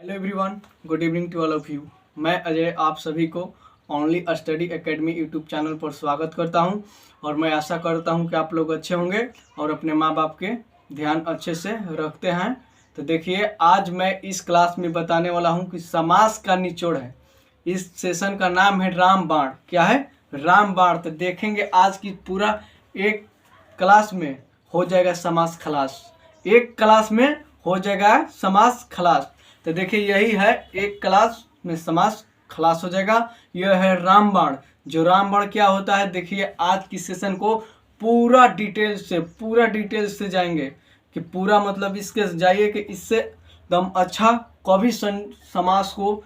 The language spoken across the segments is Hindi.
Hello everyone, good evening to all of you. मैं अजय आप सभी को only study academy YouTube channel पर स्वागत करता हूं और मैं आशा करता हूं कि आप लोग अच्छे होंगे और अपने माँ बाप के ध्यान अच्छे से रखते हैं। तो देखिए, आज मैं इस क्लास में बताने वाला हूं कि समास का निचोड़ है। इस सेशन का नाम है रामबाण। क्या है? रामबाण। तो देखेंगे आज की पूरा एक क्लास में हो जाएगा समास खलास। एक क्लास में हो जाएगा समास खलास। तो देखिए, यही है, एक क्लास में समास खलास हो जाएगा। यह है रामबाण। जो रामबाण क्या होता है, देखिए आज की सेशन को पूरा डिटेल से जाएंगे कि पूरा मतलब इसके जाइए कि इससे दम अच्छा कभी समास को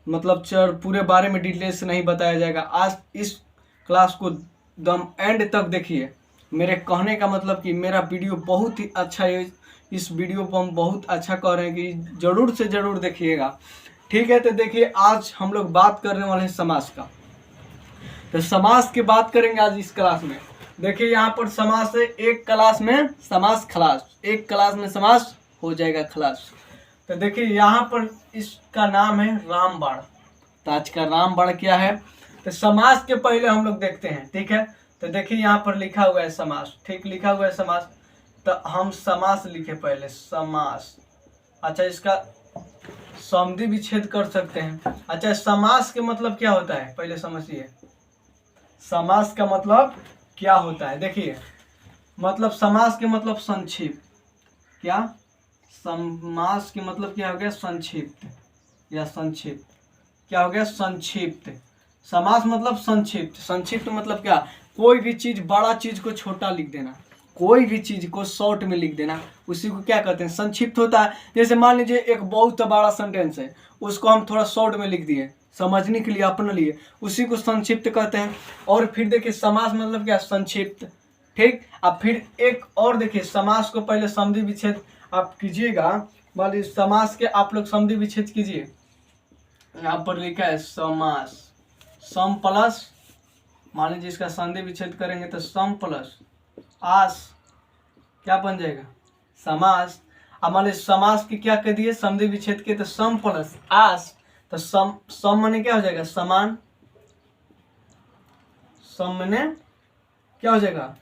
मतलब पूरे बारे में डिटेल से नहीं बताया जाएगा। आज इस क्लास को दम एंड तक देखिए। मेरे कहने का मतलब कि मेरा वीडियो बहुत ही अच्छा है। इस वीडियो को हम बहुत अच्छा कह रहे हैं कि ज़रूर से ज़रूर देखिएगा। ठीक है, तो देखिए आज हम लोग बात करने वाले हैं समास का। तो समास की बात करेंगे आज इस क्लास में। देखिए यहाँ पर समास है, एक क्लास में समास खलास, एक क्लास में समास हो जाएगा खलास। तो देखिए यहाँ पर इसका नाम है रामबाण। तो आज का रामबाण क्या है, तो समास के पहले हम लोग देखते हैं। ठीक है, तो देखिए यहाँ पर लिखा हुआ है समास। ठीक, लिखा हुआ है समास। तो हम समास लिखे पहले, समास। अच्छा, इसका संधि विच्छेद कर सकते हैं। अच्छा, समास के मतलब क्या होता है पहले समझिए। समास का मतलब क्या होता है, देखिए मतलब समास के मतलब संक्षिप्त। क्या? समास के मतलब क्या हो गया? संक्षिप्त या संक्षिप्त। क्या हो गया? संक्षिप्त। समास मतलब संक्षिप्त। संक्षिप्त मतलब क्या? कोई भी चीज, बड़ा चीज को छोटा लिख देना, कोई भी चीज को शॉर्ट में लिख देना, उसी को क्या कहते हैं? संक्षिप्त होता है। जैसे मान लीजिए एक बहुत बड़ा सेंटेंस है, उसको हम थोड़ा शॉर्ट में लिख दिए समझने के लिए, अपने लिए, उसी को संक्षिप्त कहते हैं। और फिर देखिए समास मतलब क्या? संक्षिप्त। ठीक, अब फिर एक और देखिए, समास को पहले संधि विच्छेद आप कीजिएगा। मान लीजिए समास के आप लोग संधि विच्छेद कीजिए। यहाँ पर लिखा है समास, सम प्लस, मान लीजिए इसका संधि विच्छेद करेंगे तो सम प्लस आस क्या बन जाएगा? समास। अब मान लीजिए समास की क्या कह दिए? संधि विच्छेद के, तो सम प्लस आस। तो सम माने क्या हो जाएगा? समान। सम माने क्या हो जाएगा?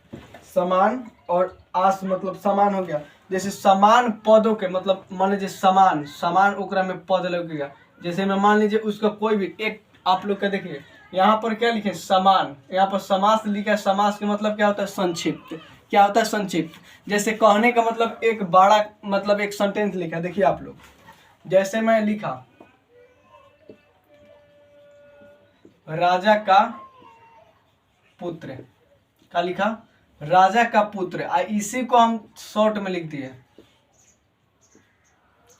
समान। और आस मतलब समान हो गया। जैसे समान पदों के मतलब मान लीजिए समान, समान ओकरा में पद लगेगा। जैसे मैं मान लीजिए उसका कोई भी एक, आप लोग का देखिए यहाँ पर क्या लिखे? समान। यहाँ पर समास लिखा है। समास के मतलब क्या होता है? संक्षिप्त। क्या होता है? संक्षिप्त। जैसे कहने का मतलब एक बड़ा मतलब एक सेंटेंस लिखा, देखिए आप लोग, जैसे मैं लिखा राजा का पुत्र, क्या लिखा? राजा का पुत्र। इसी को हम शॉर्ट में लिख दिए,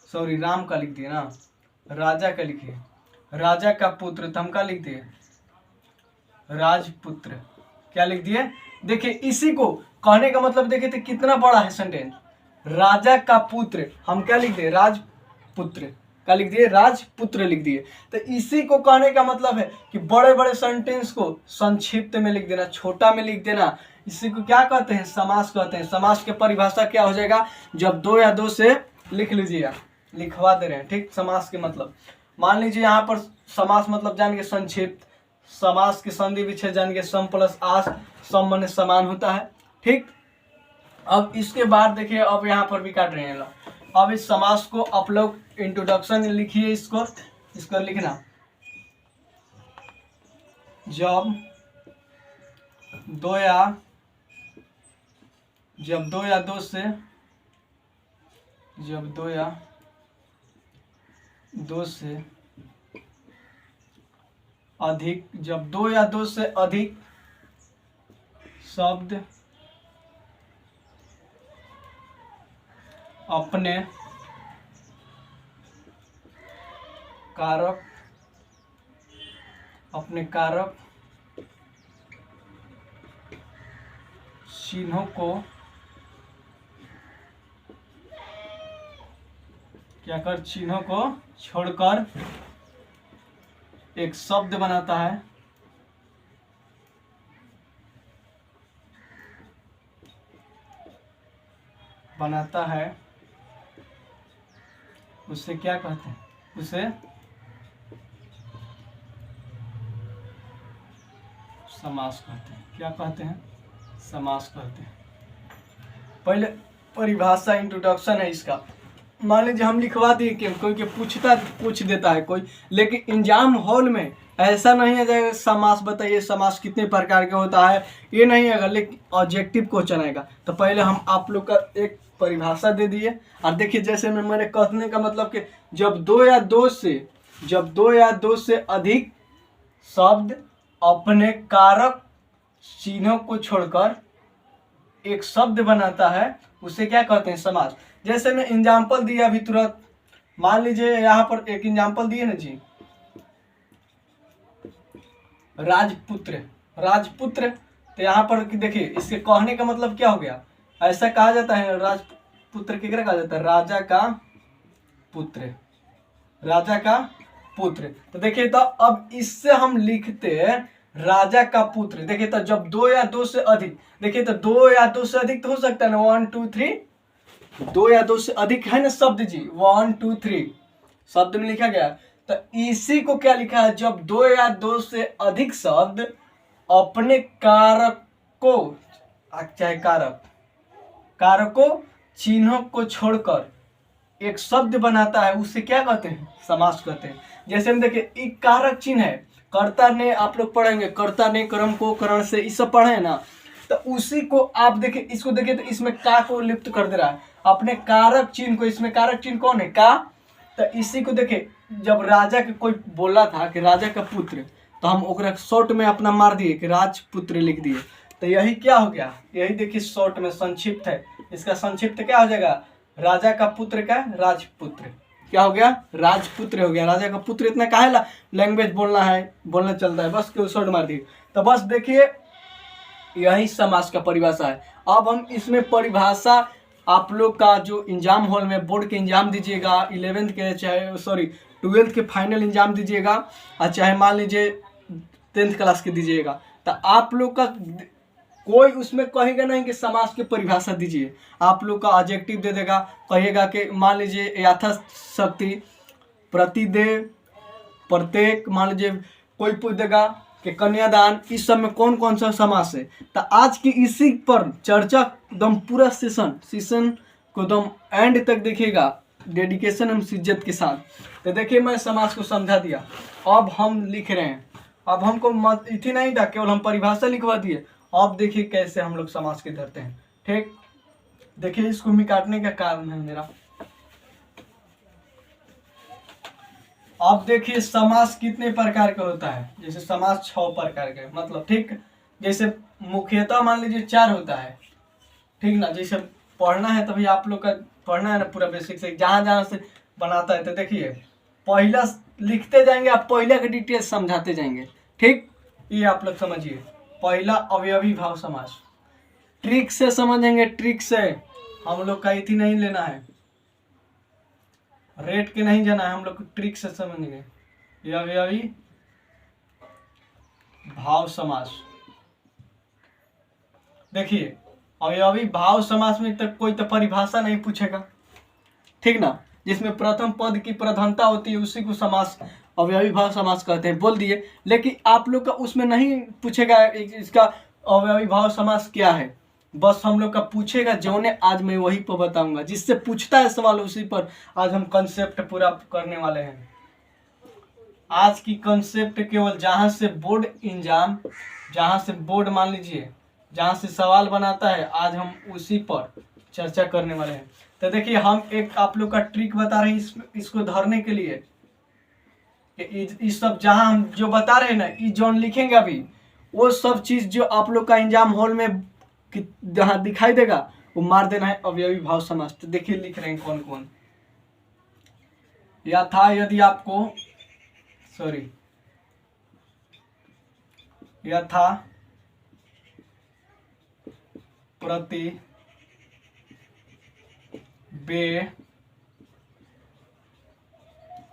सॉरी राम का लिख दिए ना, राजा का लिखिए, राजा का पुत्र। तो हम क्या लिख दिए? राजपुत्र। क्या लिख दिए? देखिए इसी को कहने का मतलब देखिए तो कितना बड़ा है सेंटेंस। राजा का पुत्र, हम क्या लिख दिए? राजपुत्र। क्या लिख दिए? राजपुत्र लिख दिए। तो इसी को कहने का मतलब है कि बड़े बड़े सेंटेंस को संक्षिप्त में लिख देना, छोटा में लिख देना, इसी को क्या कहते हैं? समास कहते हैं। समास की परिभाषा क्या हो जाएगा? जब दो या दो से लिख लीजिएगा, लिखवा दे रहे हैं। ठीक, समास के मतलब मान लीजिए यहाँ पर समास मतलब जान के संक्षिप्त, समास की संधि विच्छेद जान के सम प्लस आस, सम माने समान होता है। ठीक, अब इसके बाद देखिए, अब यहाँ पर भी काट रहे हैं लोग। अब इस समास को आप लोग इंट्रोडक्शन लिखिए, इसको लिखना। जब दो या दो से, जब दो या दो से अधिक, जब दो या दो से अधिक शब्द अपने कारक चिन्हों को क्या कर? चिन्हों को छोड़कर एक शब्द बनाता है, उसे क्या कहते हैं? उसे समास कहते हैं। क्या कहते हैं? समास कहते हैं। पहले परिभाषा इंट्रोडक्शन है इसका। मान लीजिए हम लिखवा दिए कि कोई के पूछ देता है कोई, लेकिन एग्जाम हॉल में ऐसा नहीं है जाएगा समास बताइए, समास कितने प्रकार का होता है, ये नहीं है, लेकिन ऑब्जेक्टिव क्वेश्चन आएगा। तो पहले हम आप लोग का एक परिभाषा दे दिए। और देखिए जैसे मैंने कहने का मतलब कि जब दो या दो से अधिक शब्द अपने कारक चिन्हों को छोड़कर एक शब्द बनाता है, उसे क्या कहते हैं? समास। जैसे मैं एग्जाम्पल दिया अभी तुरंत, मान लीजिए यहाँ पर एक एग्जाम्पल दिए ना जी, राजपुत्र। तो यहाँ पर देखिए इसके कहने का मतलब क्या हो गया? ऐसा कहा जाता है राजपुत्र किसका कहा जाता है? राजा का पुत्र। तो देखिए तो अब इससे हम लिखते हैं राजा का पुत्र। देखिए तो जब दो या दो से अधिक, देखिए तो दो या दो से अधिक तो हो सकता है ना, 1 2 3, दो या दो से अधिक है ना शब्द जी, 1 2 3 शब्द में लिखा गया। तो इसी को क्या लिखा है? जब दो या दो से अधिक शब्द अपने कारकों, चाहे कारकों चिन्हों को छोड़कर एक शब्द बनाता है, उसे क्या कहते हैं? समास कहते हैं। जैसे हम देखिए एक कारक चिन्ह है, कर्ता ने, आप लोग पढ़ेंगे कर्ता ने, कर्म को, करण से, इस सब पढ़े ना। तो उसी को आप देखिए, इसको देखिए तो इसमें का को लिप्त कर दे रहा है अपने कारक चिन्ह को। इसमें कारक चिन्ह कौन है? का। तो इसी को देखिए जब राजा के कोई बोला था कि राजा का पुत्र, तो हम ओकरा शॉर्ट में अपना मार दिए कि राजपुत्र लिख दिए। तो यही क्या हो गया? यही देखिए शॉर्ट में संक्षिप्त है, इसका संक्षिप्त क्या हो जाएगा? राजा का पुत्र का राजपुत्र। क्या हो गया? राजपुत्र हो गया। राजा का पुत्र इतना काहे लैंग्वेज बोलना चलता है, बस क्यों शॉर्ट मार दिए। तो बस देखिए यही समास का परिभाषा है। अब हम इसमें परिभाषा आप लोग का जो एग्जाम हॉल में बोर्ड के एग्जाम दीजिएगा, 11th के चाहे 12th के फाइनल एग्जाम दीजिएगा, और चाहे मान लीजिए 10th क्लास के दीजिएगा, तो आप लोग का कोई उसमें कहेगा नहीं कि समास की परिभाषा दीजिए। आप लोग का ऑब्जेक्टिव दे देगा, कहेगा कि मान लीजिए यथाशक्ति, प्रतिदेय, प्रत्येक, मान लीजिए कोई पूछ देगा कि कन्यादान, इस सब में कौन कौन सा समास है। तो आज की इसी पर चर्चा एकदम पूरा सेशन को एकदम एंड तक देखिएगा, डेडिकेशन हम शिद्दत के साथ। तो देखिए मैं समास को समझा दिया, अब हम लिख रहे हैं। अब हमको इतनी नहीं था केवल हम परिभाषा लिखवा दिए, अब देखिए कैसे हम लोग समास के धरते हैं। ठीक, देखिए इसको मिटाने का कारण है मेरा। अब देखिए समास कितने प्रकार का होता है। जैसे समास 6 प्रकार के, मतलब ठीक, जैसे मुख्यतः मान लीजिए 4 होता है, ठीक ना। जैसे पढ़ना है तभी आप लोग का पढ़ना है ना पूरा बेसिक से, जहाँ जहाँ से बनाता है। तो देखिए पहला लिखते जाएंगे, आप पहला के डिटेल समझाते जाएंगे। ठीक, ये आप लोग समझिए। पहला अवयवी भाव समास, ट्रिक से समझेंगे, ट्रिक से। हम लोग का इतनी नहीं लेना है, रेट के नहीं जाना है, हम लोग को ट्रिक से समझेंगे। ये अवयवी भाव समास। देखिए अवयवी भाव समास में तक कोई तो परिभाषा नहीं पूछेगा, ठीक ना। जिसमें प्रथम पद की प्रधानता होती है उसी को समास, अवयवी भाव समास कहते हैं, बोल दिए। लेकिन आप लोग का उसमें नहीं पूछेगा इसका अवयवी भाव समास क्या है, बस हम लोग का पूछेगा जौने, आज मैं वही पर बताऊंगा। जिससे पूछता है सवाल उसी पर आज हम कंसेप्ट पूरा करने वाले हैं। आज की कंसेप्ट केवल जहां से बोर्ड एग्जाम, जहां से बोर्ड मान लीजिए जहां से सवाल बनाता है, आज हम उसी पर चर्चा करने वाले हैं। तो देखिए हम एक आप लोग का ट्रिक बता रहे हैं इसको धरने के लिए। इस सब जहां हम जो बता रहे हैं ना, ये जो लिखेंगे अभी, वो सब चीज जो आप लोग का एग्जाम हॉल में जहां दिखाई देगा वो मार देना है अवयवी भाव समास। तो देखिए लिख रहे हैं कौन कौन। यथा, यदि आपको यथा, प्रति, बे,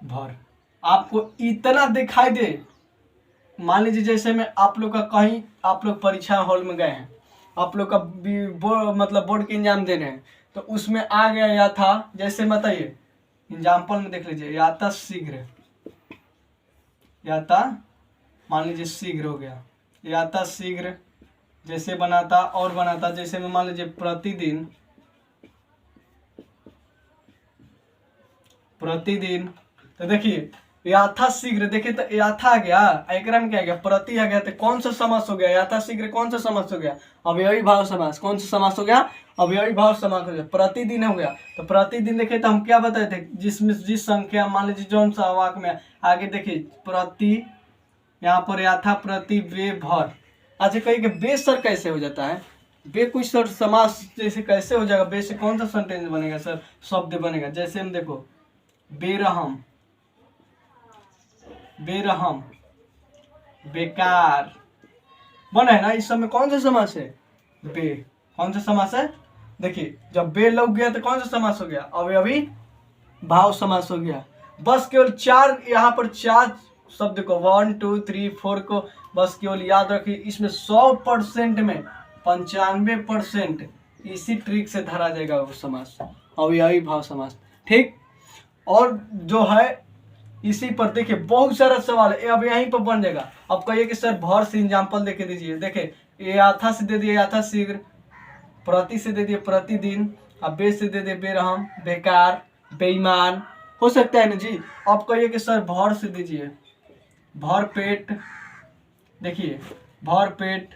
भर। आपको इतना दिखाई दे, मान लीजिए जैसे मैं आप लोग का कहीं, आप लोग परीक्षा हॉल में गए हैं, आप लोग का मतलब बोर्ड के एग्जाम दे रहे हैं, तो उसमें आ गया या था, जैसे बताइए एग्जाम्पल में देख लीजिए, याता शीघ्र, याता मान लीजिए शीघ्र हो गया, याता शीघ्र जैसे बनाता और बनाता, जैसे में मान लीजिए प्रतिदिन, प्रतिदिन, तो देखिए याथा शीघ्र, देखिए तो याथा आ गया, एकरा में क्या आ गया, प्रति आ गया, तो कौन सा समास हो गया, याथा शीघ्र कौन सा समास हो गया, अवयवी भाव समास। कौन सा समास हो गया, अवयवी भाव समास हो गया, प्रतिदिन हो गया। तो प्रतिदिन देखिए तो हम क्या बताए थे, जिसमें जिस संख्या मान लीजिए जौन सा वाक्य में आगे देखिए प्रति, यहाँ पर याथा प्रति वे भर। अच्छा कहिए कि बे सर कैसे हो जाता है, बे कुछ सर समास जैसे कैसे हो जाएगा, बे से कौन सा सेंटेंस बनेगा सर, शब्द बनेगा। जैसे हम देखो बेरहम, बेरहम, बेकार बना है ना, इस सब में कौन सा समास है, बे। कौन सा समास है, देखिए जब बे लग गया तो कौन सा समास हो गया, अवयवी भाव समास हो गया। बस केवल चार, यहाँ पर चार शब्द को 1 2 3 4 को बस केवल याद रखिए। इसमें 100% में 95% इसी ट्रिक से धरा जाएगा वो समास, अवयवी भाव समास। ठीक, और जो है इसी पर देखिए बहुत सारा सवाल है, अब यहीं पर बन जाएगा। अब कहिए कि सर भर से एग्जाम्पल देके दीजिए, देखिए याथा से दे दिए याथा शीघ्र, प्रति से दे दिए प्रतिदिन, अब बे से दे दिए बेरहम, बेकार, बेईमान, हो सकता है ना जी। अब कहिए कि सर भर से दीजिए, भर पेट, देखिए भर पेट,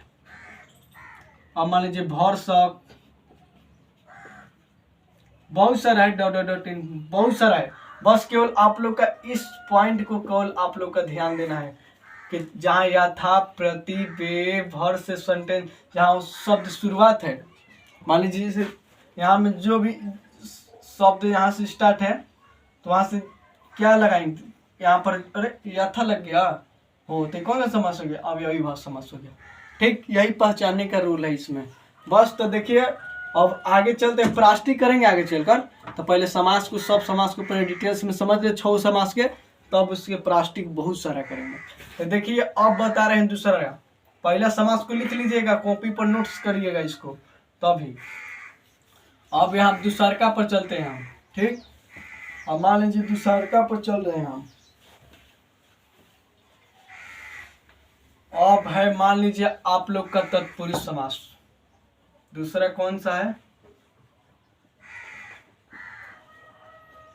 अब मान लीजिए भर शक, बहुत सारा है, डॉट डॉट डॉट इन, बहुत सारा है। बस केवल आप लोग का इस पॉइंट को केवल आप लोग का ध्यान देना है कि जहाँ यथा प्रति बे भर से सेंटेंस, जहाँ शब्द शुरुआत है, मान लीजिए जैसे यहाँ में जो भी शब्द यहाँ से स्टार्ट है तो वहाँ से क्या लगाएंगे, यहाँ पर अरे यथा लग गया हो तो कौन सा समास हो गया, अवयवी भाव समास हो गया। ठीक, यही पहचानने का रूल है इसमें। बस तो देखिए अब आगे चलते हैं, प्राष्टिक करेंगे आगे चलकर। तो पहले समास को, सब समास को पहले डिटेल्स में समझ ले, 6 समास के, तब उसके प्राष्टिक बहुत सारा करेंगे। तो देखिए अब बता रहे हैं दूसरा, पहला समास को लिख लीजिएगा, कॉपी पर नोट्स करिएगा इसको तभी। अब यहाँ दूसरका पर चलते हैं हम। ठीक, अब मान लीजिए दूसरका पर चल रहे हैं हम। अब है मान लीजिए आप लोग का तत्पुरुष समास। दूसरा कौन सा है,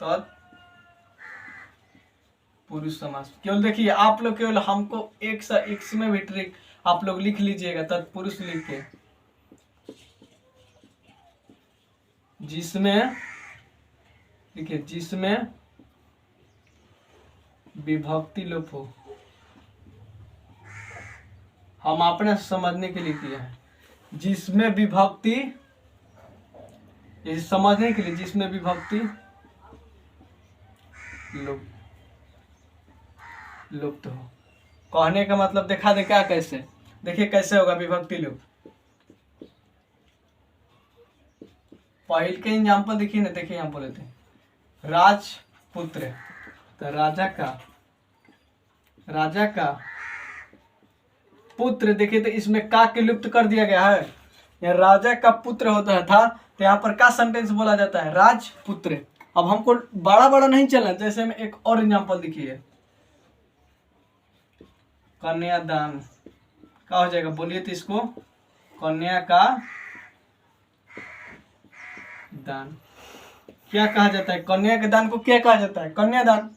तत्पुरुष समास। केवल देखिए आप लोग केवल हमको एक सा इसमें भी ट्रिक आप लोग लिख लीजिएगा, तत्पुरुष लिख के, जिसमें देखिए जिसमें विभक्ति लोप हो। हम अपने समझने के लिए किया है, जिसमें विभक्ति, ये समझने के लिए, जिसमें विभक्ति लुप्त हो। कहने का मतलब देखा दे क्या, कैसे देखिए कैसे होगा विभक्ति लुप्त। पहले के एग्जाम्पल देखिए ना, देखिए यहाँ बोले थे राजपुत्र, तो राजा का पुत्र, देखिए तो इसमें का के लुप्त कर दिया गया है। यह राजा का पुत्र होता था तो यहाँ पर का सेंटेंस बोला जाता है, राजपुत्र। अब हमको बड़ा बड़ा नहीं चलना, जैसे में एक और एग्जांपल देखिए, कन्यादान क्या हो जाएगा, बोलिए तो इसको, कन्या का दान क्या कहा जाता है, कन्या के दान को क्या कहा जाता है, कन्यादान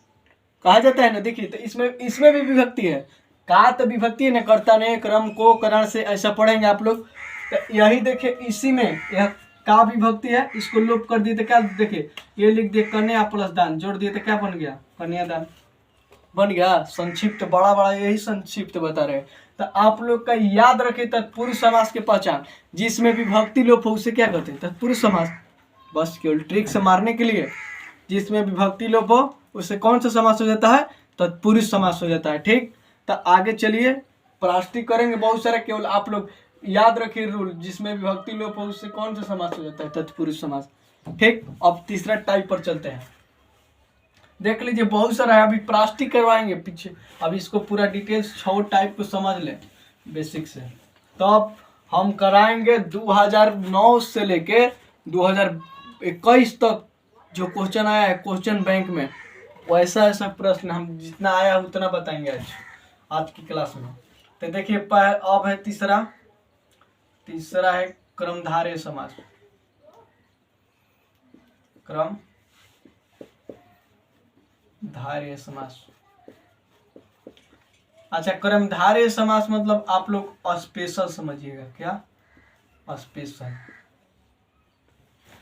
कहा जाता है ना। देखिए तो इसमें भी विभक्ति है, का तो विभक्ति है ना, कर्ता ने क्रम को करण से, ऐसा पढ़ेंगे आप लोग। तो यही देखिए इसी में यह का विभक्ति है, इसको लोप कर दिए तो क्या, देखिए ये लिख दिए कन्या प्लस दान, जोड़ दिए तो क्या बन गया, कन्यादान बन गया। संक्षिप्त बड़ा बड़ा यही संक्षिप्त बता रहे हैं। तो आप लोग का याद रखे तत्पुरुष समास के पहचान, जिसमें विभक्ति लोप हो उसे क्या कहते हैं, तत्पुरुष समास। बस केवल ट्रिक से मारने के लिए, जिसमें विभक्ति लोप हो उससे कौन सा समास हो जाता है, तत्पुरुष समास हो जाता है। ठीक, तो आगे चलिए प्राष्टिक करेंगे बहुत सारा, केवल आप लोग याद रखिए रूल, जिसमें विभक्ति लोप हो उससे कौन सा समास हो जाता है, तत्पुरुष समास। ठीक, अब तीसरा टाइप पर चलते हैं। देख लीजिए बहुत सारा है, अभी प्राष्टिक करवाएंगे पीछे, अब इसको पूरा डिटेल्स 6 टाइप को समझ लें बेसिक से, तब हम कराएंगे 2009 से लेके 2021 तक जो क्वेश्चन आया है क्वेश्चन बैंक में, वैसा ऐसा प्रश्न हम जितना आया उतना बताएंगे आज की क्लास में। तो देखिए अब है तीसरा है क्रमधारय समास। क्रमधारय समास। अच्छा, क्रमधारय समास मतलब आप लोग स्पेशल समझिएगा। क्या?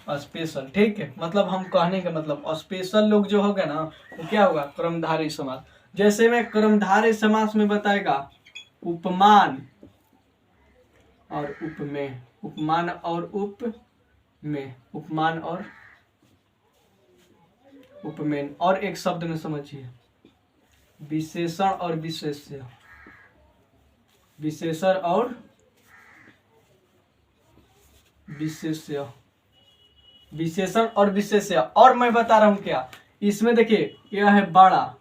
स्पेशल, ठीक है। मतलब हम कहने का मतलब स्पेशल लोग जो होगा ना वो क्या होगा? क्रमधारय समास। जैसे में क्रमधारय समास में बताएगा उपमान और उपमेय, उपमान और उपमेय, उपमान और उपमेय। और एक शब्द में समझिए विशेषण और विशेष्य, विशेषण और विशेष्य, विशेषण और विशेष्य। और मैं बता रहा हूं क्या, इसमें देखिए यह है बड़ा,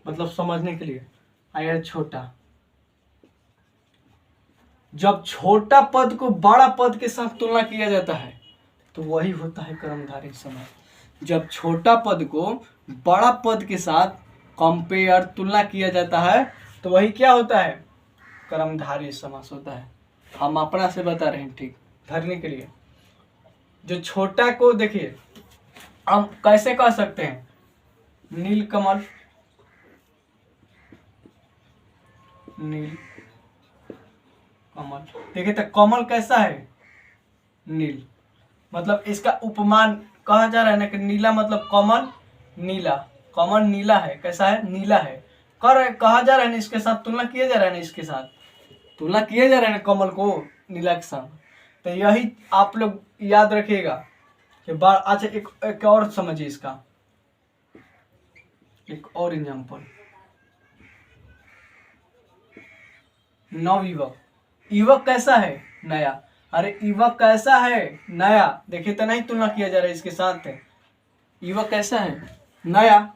मतलब समझने के लिए, यह है छोटा। जब छोटा पद को बड़ा पद के साथ तुलना किया जाता है तो वही होता है क्रमधारय समास। जब छोटा पद को बड़ा पद के साथ कंपेयर, तुलना किया जाता है तो वही क्या होता है? क्रमधारय समास होता है। हम अपना से बता रहे हैं, ठीक धरने के लिए। जो छोटा को देखिए हम कैसे कह सकते हैं? नीलकमल, नील कमल। देखिए तो कमल कैसा है? नील। मतलब इसका उपमान कहा जा रहा है ना कि नीला मतलब कमल नीला, कमल नीला है। कैसा है? नीला है। कहा जा रहा है ना, इसके साथ तुलना किया जा रहा है ना, इसके साथ तुलना किया जा रहा है ना कमल को नीला के साथ। तो यही आप लोग याद रखिएगा कि अच्छा एक और समझिए इसका, एक और एग्जाम्पल। नवयुवक, युवक कैसा है? नया। अरे युवक कैसा है? नया। देखिए तो नहीं तुलना किया जा रहा है इसके साथ, युवक कैसा है? नया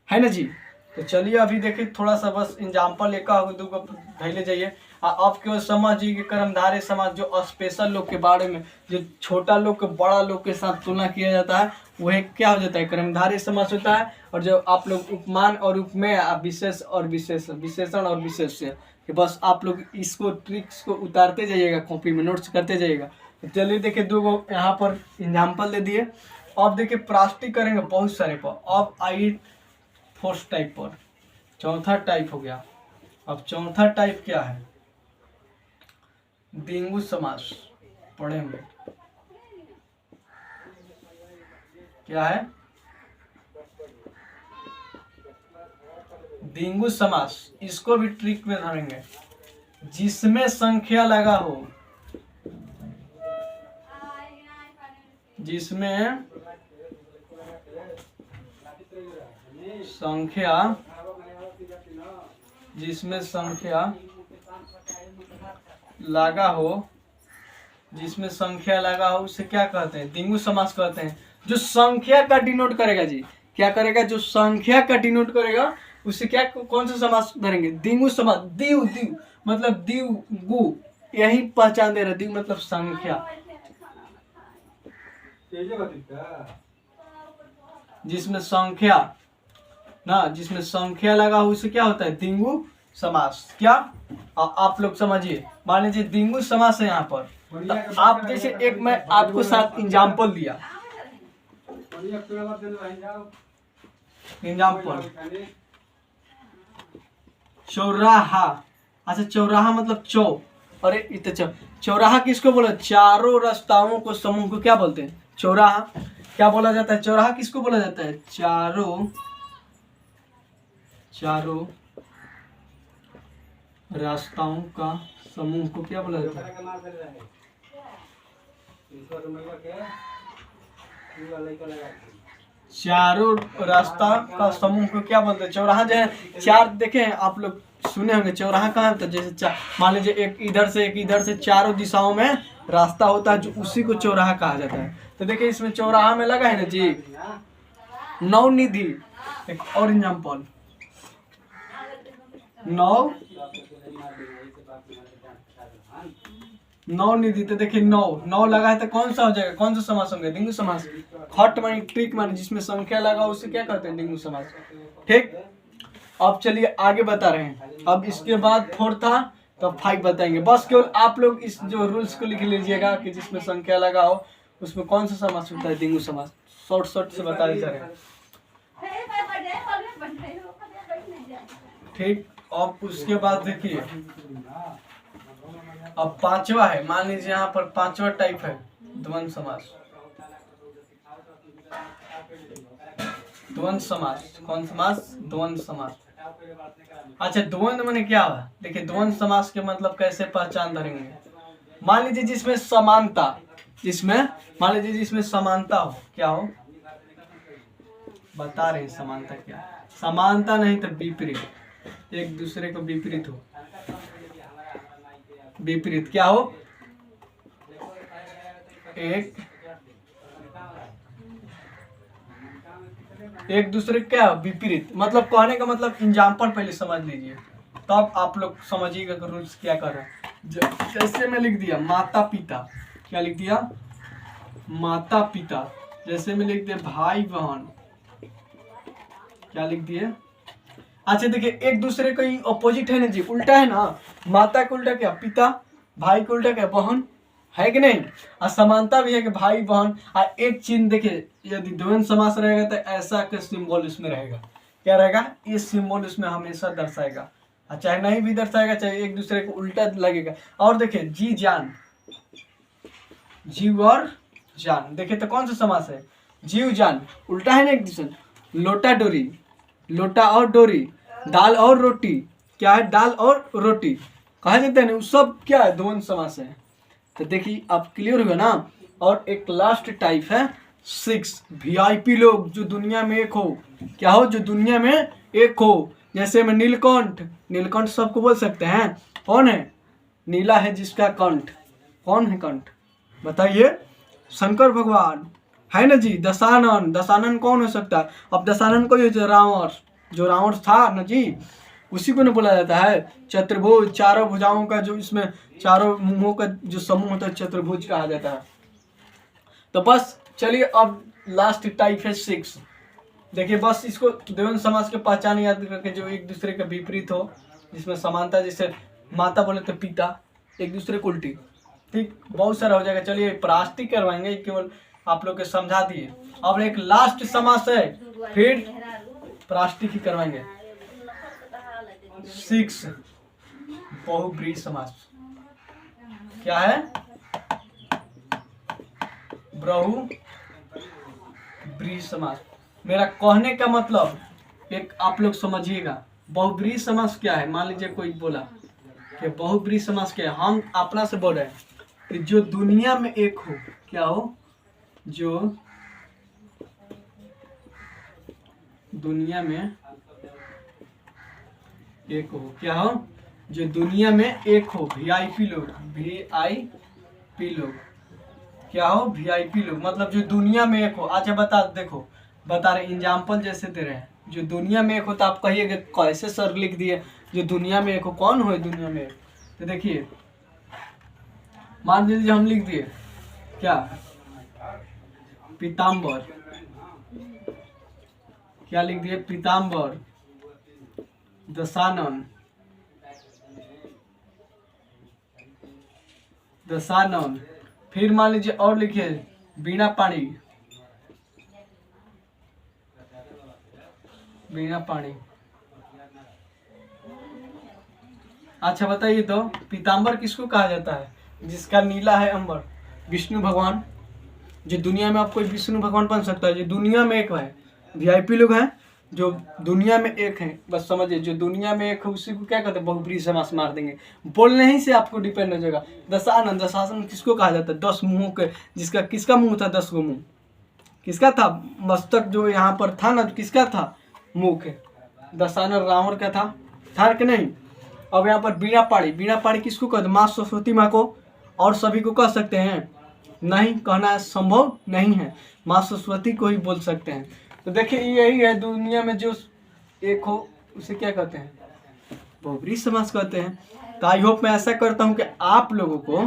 है ना जी। तो चलिए अभी देखिए थोड़ा सा बस एग्जाम्पल एक दूगो धैले जाइए। अब केवल समझिए कि कर्मधारय समास जो स्पेशल लोग के बारे में, जो छोटा लोग के बड़ा लोग के साथ तुलना किया जाता है वह क्या हो जाता है? कर्मधारय समास होता है। और जो आप लोग उपमान और उपमेय, विशेष और विशेष, विशेषण और विशेष्य, कि बस आप लोग इसको ट्रिक्स को उतारते जाइएगा, कॉपी में नोट्स करते जाइएगा। तो चलिए देखिए दो यहाँ पर एग्जाम्पल दे दिए। अब देखिए प्रास्टिक करेंगे बहुत सारे पर। अब आइए फोर्थ टाइप पर, चौथा टाइप हो गया। अब चौथा टाइप क्या है? द्विगु समास पढ़ेंगे। क्या है? द्विगु समास। इसको भी ट्रिक में धरेंगे। जिसमें संख्या लगा हो, जिसमें संख्या लगा हो, जिसमें संख्या लगा हो उसे क्या कहते हैं? द्विगु समास कहते हैं। जो संख्या का डिनोट करेगा जी, क्या करेगा? जो संख्या का डिनोट करेगा उसे क्या, कौन सा समास धरेंगे? द्विगु समास। द्विगु, द्विगु मतलब द्विगु, यही पहचान दे रहा। द्विगु मतलब संख्या, जिसमें संख्या ना, जिसमें संख्या लगा हो उसे क्या होता है? द्विगु समास। क्या आप लोग समझिए, मान लीजिए द्विगु समास है यहाँ पर। तो आप जैसे एक मैं आपको साथ एग्जाम्पल दिया, एग्जाम्पल चौराहा। अच्छा चौराहा मतलब चौ, अरे इतना चौराहा किसको बोला? चारों रास्ताओं को समूह को क्या बोलते हैं? चौराहा। क्या बोला जाता है? चौराहा किसको बोला जाता है? चारों रास्ताओं का समूह को क्या बोला जाता है? चारों रास्ता का समूह को क्या बोलते हैं? चौराहा जो है चार, देखे आप लोग सुने होंगे चौराहा कहाँ होता है? जैसे मान लीजिए एक इधर से चारों दिशाओं में रास्ता होता है, जो उसी को चौराहा कहा जाता है। तो देखिए इसमें चौराहा में लगा है ना जी नवनिधि। एक और एग्जाम्पल, नौ निधि, तो देखिए नौ नौ लगा है तो कौन सा हो जाएगा, कौन सा समास होंगे, द्विगु समास। खट मानी ट्रिक मानी जिसमें संख्या लगा उसे क्या कहते हैं, द्विगु समास। ठीक, अब चलिए आगे बता रहे हैं। अब इसके बाद 4 था तो 5 बताएंगे। बस केवल आप लोग इस जो रूल्स को लिख लीजिएगा कि जिसमें संख्या लगा हो उसमें कौन सा समास होता है, द्विगु समास। शॉर्ट से बता दीजिए। ठीक, अब उसके बाद देखिए अब 5वां है, मान लीजिए यहाँ पर 5वां टाइप है द्वंद्व समास। द्वंद्व समास, कौन समास, द्वंद्व समास। अच्छा, द्वंद्व माने क्या हुआ, देखिए द्वंद्व समास के मतलब कैसे पहचान धरेंगे। मान लीजिए जिसमें समानता, मान लीजिए जिसमें समानता हो, क्या हो बता रहे हैं, समानता क्या, समानता नहीं तो विपरीत, एक दूसरे को विपरीत हो। विपरीत क्या हो, एक दूसरे क्या विपरीत, मतलब कहने का मतलब एग्जाम्पल पहले समझ लीजिए तब आप लोग समझिएगा कि रूल्स क्या कर रहे हैं। जैसे मैं लिख दिया माता पिता, क्या लिख दिया, माता पिता। जैसे मैं लिख दिया भाई बहन, क्या लिख दिए। अच्छा देखिए, एक दूसरे का अपोजिट है ना जी, उल्टा है ना, माता का उल्टा क्या पिता, भाई का उल्टा क्या बहन, है कि नहीं। और समानता भी है कि भाई बहन। और एक चिन्ह देखिए, यदि द्वंद्व समास रहेगा तो ऐसा का सिंबल उसमें रहेगा, क्या रहेगा, ये सिंबल उसमें हमेशा दर्शाएगा। और चाहे नहीं भी दर्शाएगा, चाहे एक दूसरे को उल्टा लगेगा। और देखिए जी जान, जीव और जान, देखिए तो कौन सा समास है, जीव जान, उल्टा है ना एक दूसरे। लोटा डोरी, लोटा और डोरी। दाल और रोटी, क्या है, दाल और रोटी कहा जाता है ना, सब क्या है, द्वंद्व समास है। तो देखिए आप क्लियर हुआ ना। और एक लास्ट टाइप है 6, वीआईपी लोग जो दुनिया में एक हो, क्या हो, जो दुनिया में एक हो। जैसे में नीलकंठ, नीलकंठ सबको बोल सकते हैं, कौन है, नीला है जिसका कंठ, कौन है कंठ बताइए, शंकर भगवान है ना जी। दशानन, दशानन कौन हो सकता है, अब दशानन को जो रावण, जो रावण था ना जी, उसी को ना बोला जाता है चतुर्भुज, चारों भुजाओं का जो, इसमें चारों मुंहों का जो समूह होता है चतुर्भुज कहा जाता है। तो बस चलिए अब लास्ट टाइप है 6। देखिए बस इसको द्वंद्व समास के पहचान याद करके, जो एक दूसरे के विपरीत हो, जिसमें समानता, जैसे माता बोले तो पिता, एक दूसरे को उल्टी। ठीक, बहुत सारा हो जाएगा। चलिए प्रास्टिक करवाएंगे, केवल आप लोग के समझा दिए। अब एक लास्ट समास है, फिर प्रास्टिक ही करवाएंगे। 6 बहुब्रीहि समास, क्या है, बहुब्रीहि समास। मेरा कहने का मतलब एक आप लोग समझिएगा, बहुब्रीहि समास क्या है। मान लीजिए कोई बोला कि बहुब्रीहि समास क्या है, हम अपना से बोल रहे हैं कि जो दुनिया में एक हो, क्या हो, जो दुनिया में एक हो, क्या हो, जो दुनिया में एक हो, वीआईपी लोग, वीआईपी लोग, क्या हो, वीआईपी लोग, मतलब जो दुनिया में एक हो। अच्छा बता रहे एग्जाम्पल जैसे दे रहे हैं, जो दुनिया में एक हो, तो आप कहिएगा कैसे सर लिख दिए, जो दुनिया में एक हो, कौन हो दुनिया में एक। तो देखिए मान लीजिए हम लिख दिए क्या, पीताम्बर, क्या लिख दिए, पीताम्बर, दशानन, दशानन। फिर मान लीजिए और लिखिए बीणा पाणी, बीणा पाणी। अच्छा बताइए तो पीताम्बर किसको कहा जाता है, जिसका नीला है अंबर, विष्णु भगवान। जो दुनिया में आप कोई विष्णु भगवान बन सकता है, जो दुनिया में एक है, वीआईपी लोग हैं जो दुनिया में एक हैं, बस समझिए जो दुनिया में एक है उसी को क्या कहते हैं, बहुब्रीहि समास मार देंगे। बोलने ही से आपको डिपेंड हो जाएगा। दशानन, दशानन किसको कहा जाता है, 10 मुंहों के, जिसका किसका मुंह था, 10 गो मुंह, किसका था, मस्तक जो यहाँ पर था ना, किसका था, मुख। दशानन रावण का था कि नहीं। अब यहाँ पर बीणा पाणी, बीणा पाणी किसको कहते हैं, माँ सरस्वती माँ को, और सभी को कह सकते हैं, नहीं कहना संभव नहीं है, माँ सरस्वती को ही बोल सकते हैं। तो देखिए यही है, दुनिया में जो एक हो उसे क्या कहते हैं, बहुब्रीहि समास कहते हैं। तो आई होप मैं ऐसा करता हूँ कि आप लोगों को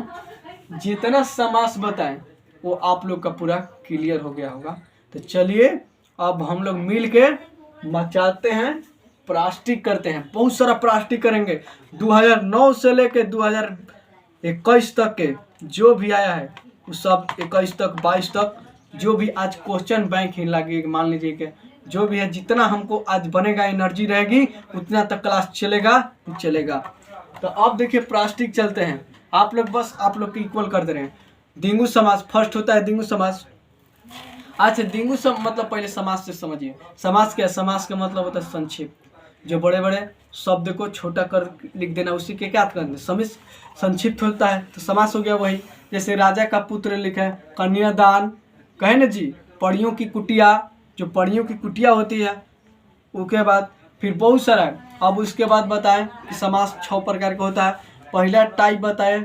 जितना समास बताएं वो आप लोग का पूरा क्लियर हो गया होगा। तो चलिए अब हम लोग मिल के मचाते हैं, प्लास्टिक करते हैं, बहुत सारा प्लास्टिक करेंगे। 2009 से लेके 2021 तक के जो भी आया है वो सब 21 तक 22 तक जो भी आज क्वेश्चन बैंक ही लगे, मान लीजिए कि जो भी है जितना हमको आज बनेगा एनर्जी रहेगी उतना तक क्लास चलेगा। तो अब देखिए प्लास्टिक चलते हैं, आप लोग बस आप लोग के इक्वल कर दे रहे हैं। दिंगु समास फर्स्ट होता है, दिंगु समास। अच्छा दिंगु मतलब पहले समास से समझिए। समास क्या है? समास का मतलब होता है संक्षिप्त, जो बड़े बड़े शब्द को छोटा कर लिख देना, उसी के क्या करना समिस संक्षिप्त होता है। तो समास हो गया वही, जैसे राजा का पुत्र लिखा है, कन्यादान कहे ना जी, परियों की कुटिया, जो परियों की कुटिया होती है। उसके बाद फिर बहुत सारा है। अब उसके बाद बताएं कि समास 6 प्रकार का होता है। पहला टाइप बताएं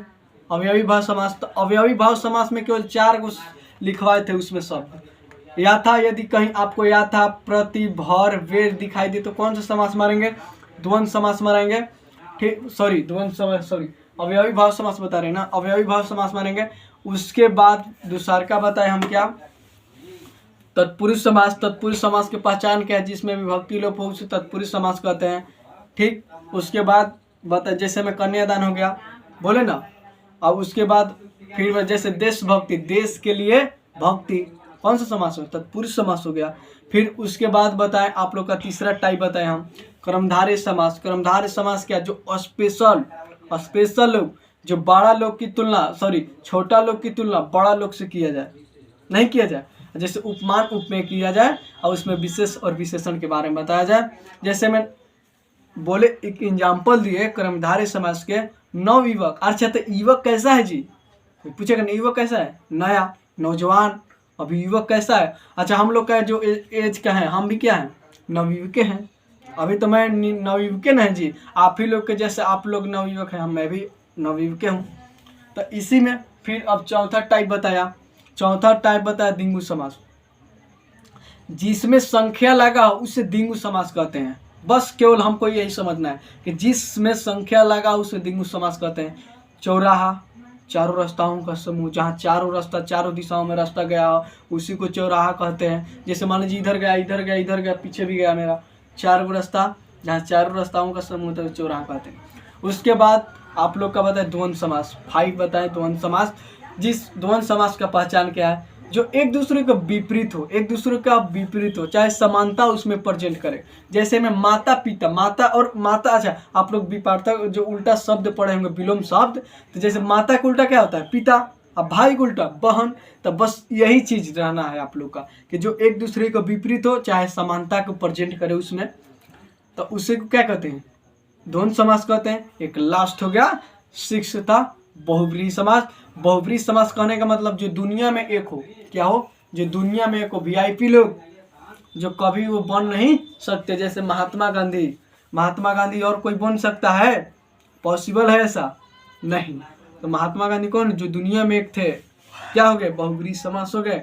अवयवी भाव समास। तो अवयवी भाव समास में केवल 4 गो लिखवाए थे उसमें शब्द। या था यदि कहीं आपको याद था प्रति भर वेर दिखाई दे तो कौन सा समास मारेंगे? द्वंद्व समास मारेंगे। ठीक, सॉरी द्वंद्व समास, सॉरी अवयवी भाव समास बता रहे हैं ना, अवयवी भाव समास मारेंगे। उसके बाद दूसर का बताए हम क्या? तत्पुरुष समास। तत्पुरुष समास की पहचान क्या है? जिसमें विभक्ति लोप हो उसे तत्पुरुष समास कहते हैं। ठीक, उसके बाद बता जैसे में कन्यादान हो गया बोले ना। अब उसके बाद फिर जैसे देशभक्ति, देश के लिए भक्ति, कौन सा समास हो? तत्पुरुष समास हो गया। फिर उसके बाद बताएं आप लोग का तीसरा टाइप बताएं हम कर्मधारय समास। कर्मधारय समास क्या? जो स्पेशल लोग, जो बड़ा लोग की तुलना, सॉरी छोटा लोग की तुलना बड़ा लोग से किया जाए, नहीं किया जाए। जैसे उपमान उपमेय किया जाए और उसमें विशेष और विशेषण के बारे में बताया जाए। जैसे मैं बोले एक एग्जाम्पल दिए कर्मधारय समास के, नवयुवक। अच्छा तो युवक कैसा है जी? पूछेगा ना युवक कैसा है? नया, नौजवान। अभी युवक कैसा है? अच्छा हम लोग का जो एज का है, हम भी क्या है? नवयुवक हैं। अभी तो मैं नवयुवक नहीं जी, आप ही लोग के जैसे आप लोग नवयुवक हैं, मैं भी नवयुवक हूँ। तो इसी में फिर अब चौथा टाइप बताया दिंगु समास। जिसमें संख्या लगा उसे दिंगु समास कहते हैं। बस केवल हमको यही समझना है कि जिसमें संख्या लगा उसे दिंगु समास कहते हैं। चौराहा, चारों रास्ताओं का समूह, जहाँ चारों रास्ता, चारों दिशाओं में रास्ता गया उसी को चौराहा कहते हैं। जैसे मान लीजिए इधर गया, इधर गया, इधर गया, पीछे भी गया मेरा, 4 रास्ता, जहाँ चारों रास्ताओं का समूह तो चौराहा कहते हैं। उसके बाद आप लोग का बताए द्वंद्व समास। 5 बताए द्वंद्व समास। जिस द्वंद्व समास का पहचान क्या है? जो एक दूसरे का विपरीत हो, एक दूसरे का विपरीत हो, चाहे समानता उसमें प्रेजेंट करे। जैसे में माता पिता, माता और माता, अच्छा आप लोग विपरीत जो उल्टा शब्द पढ़े होंगे विलोम शब्द, तो जैसे माता का उल्टा क्या होता है? पिता, अब भाई का उल्टा बहन। तो बस यही चीज रहना है आप लोग का कि जो एक दूसरे का विपरीत हो चाहे समानता को प्रेजेंट करे उसमें, तो उसे को क्या कहते हैं? द्वंद्व समास कहते हैं। एक लास्ट हो गया 6 था बहुब्रीहि समास। बहुब्रीहि समास कहने का मतलब जो दुनिया में एक हो, क्या हो? जो दुनिया में एक हो, वीआईपी लोग जो कभी वो बन नहीं सकते। जैसे महात्मा गांधी और कोई बन सकता है? पॉसिबल है ऐसा? नहीं। तो महात्मा गांधी कौन? जो दुनिया में एक थे, क्या हो गए? बहुब्रीहि समास हो गए।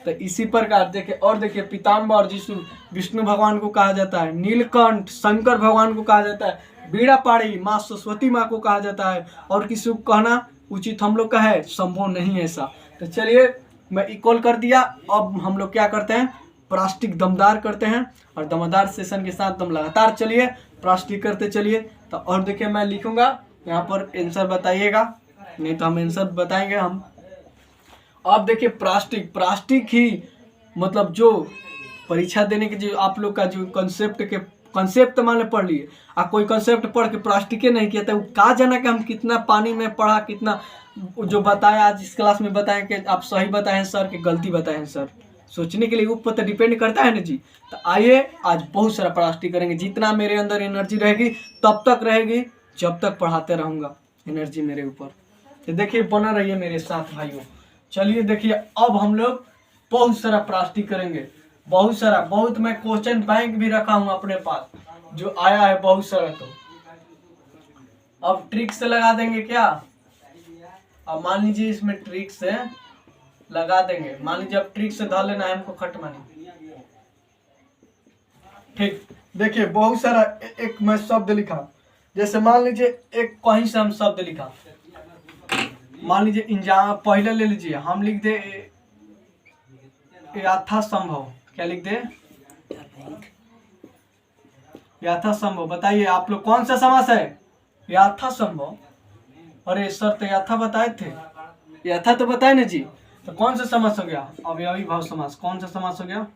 तो इसी प्रकार देखिए पीताम्बर जिसको विष्णु भगवान को कहा जाता है, नीलकंठ शंकर भगवान को कहा जाता है, बीड़ापाड़ी माँ सरस्वती माँ को कहा जाता है, और किसी को कहना उचित हम लोग का है संभव नहीं है ऐसा। तो चलिए मैं इक्वल कर दिया। अब हम लोग क्या करते हैं? प्लास्टिक दमदार करते हैं, और दमदार सेशन के साथ दम लगातार चलिए, प्लास्टिक करते चलिए। तो और देखिए मैं लिखूंगा यहाँ पर, आंसर बताइएगा, नहीं तो हम आंसर बताएंगे हम। अब देखिए प्लास्टिक ही मतलब जो परीक्षा देने के जो आप लोग का जो कंसेप्ट मान पढ़ लिए, कोई कंसेप्ट पढ़ के प्लास्टिक नहीं किया तो कहा जाना कि हम कितना पानी में पढ़ा, कितना जो बताया आज इस क्लास में बताएं कि आप सही बताएं सर कि गलती बताएं सर, सोचने के लिए ऊपर तो डिपेंड करता है ना जी। तो आइए आज बहुत सारा प्लास्टिक करेंगे, जितना मेरे अंदर एनर्जी रहेगी तब तक रहेगी जब तक पढ़ाते रहूँगा, एनर्जी मेरे ऊपर। तो देखिए बना रहिए मेरे साथ भाइयों। चलिए देखिए अब हम लोग बहुत सारा प्लास्टिक करेंगे, बहुत सारा, बहुत मैं क्वेश्चन बैंक भी रखा हूँ अपने पास जो आया है बहुत सारा। तो अब ट्रिक से लगा देंगे क्या? अब मान लीजिए इसमें ट्रिक से लगा देंगे, मान लीजिए अब ट्रिक से धर लेना है हमको खट मानी। ठीक, देखिए बहुत सारा एक मैं शब्द लिखा, जैसे मान लीजिए एक कहीं से हम शब्द लिखा, मान लीजिए इंजाम पहले ले लीजिए, हम लिख दे यथासंभव। क्या लिख दे? यथासंभव। बताइए आप लोग कौन सा समास है? यथासंभव। अरे सर तो यथा बताए थे, यथा तो बताए ना जी। तो कौन सा समास हो गया? अवयवी भाव समास। कौन सा समास हो गया?